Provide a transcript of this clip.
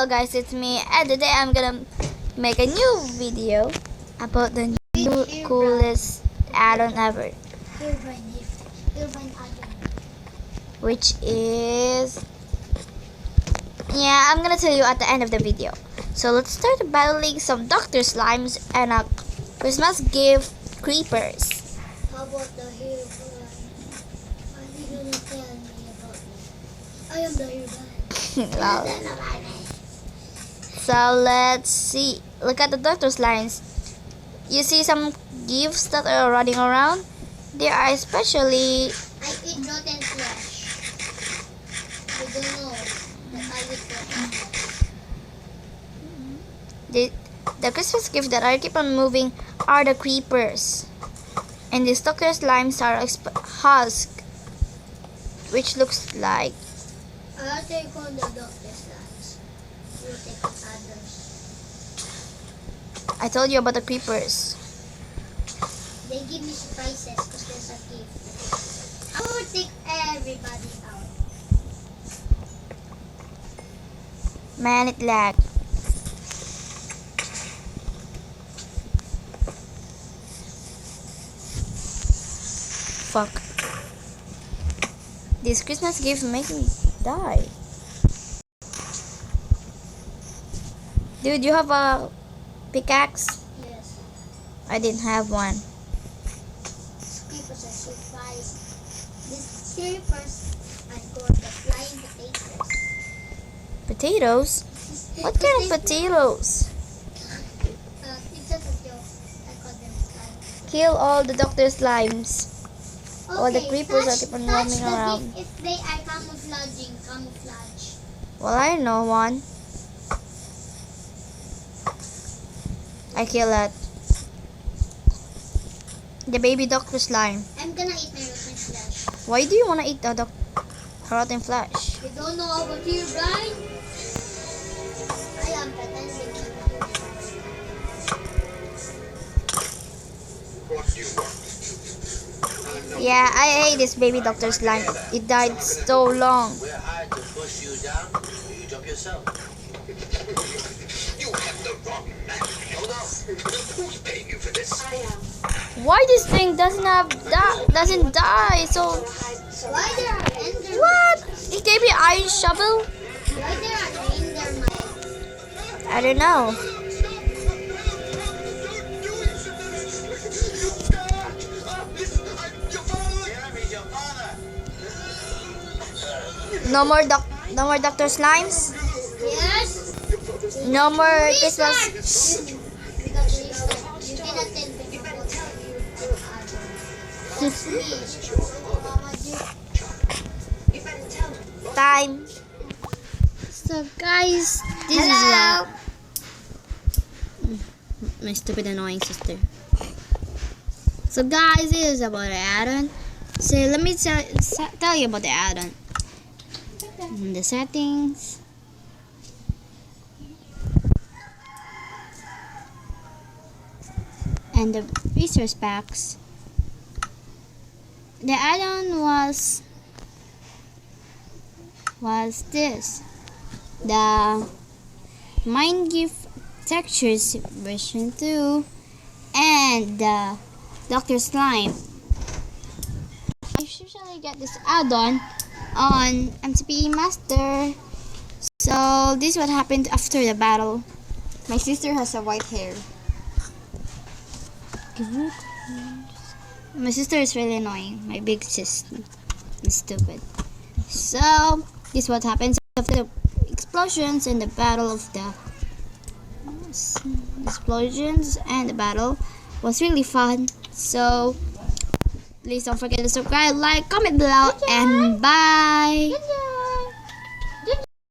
Hello guys, it's me, and today I'm gonna make a new video about the new coolest add-on ever, which is, I'm gonna tell you at the end of the video. So let's start battling some Dr. Slimes and a Christmas gift creepers. How about the hero guy? Are you gonna tell me about me? I am the hero guy. Wow. So let's see. Look at the Dr. Slimes. You see some gifts that are running around? They are especially... I eat rotten flesh. You don't know that I eat rotten flesh. The Christmas gift that I keep on moving are the creepers. And these Dr. Slimes are husk, which looks like... I'll take on the Dr. Slimes. You take on others. I told you about the creepers. They give me surprises because there's a gift. I will take everybody out. Man, it lagged. Fuck. This Christmas gift make me die. Dude, you have a pickaxe? Yes. I didn't have one. Creepers are surprised. These creepers I call the flying potatoes. Potatoes? What kind of potatoes? It's just a joke. I call them flying. Kill all the Dr. Slimes. All the creepers that keep on roaming around. If they are camouflage. Well, I know one. I kill that. The baby Dr. Slime. I'm gonna eat my rotten flesh. Why do you want to eat the rotten flesh? You don't know about you, right? I am pretending to know. What do you want? Yeah, I hate this baby Dr. Slime. It died so long. We're hired to push you down. You jump yourself. You have the wrong man. Hold on. Who's paying you for this? I am. Why this thing doesn't die? So Why there are ender? what? It gave me iron shovel. Why there are endermen? I don't know. No more Dr. Slimes. Yes. No more Christmas. Because you cannot tell me about that's me. Time. So guys, this is my stupid annoying sister. So guys, this is about the add-on. So let me tell you about the add-on. The settings. And the resource packs. The add-on was this. The Mind Gift Textures version 2 and the Dr. Slime. I usually get this add-on on MCP Master. So this is what happened after the battle. My sister has a white hair. My sister is really annoying. My big sister is stupid. So this is what happens after the explosions and the battle of the explosions and the battle was really fun. So please don't forget to subscribe, like, comment below, and bye.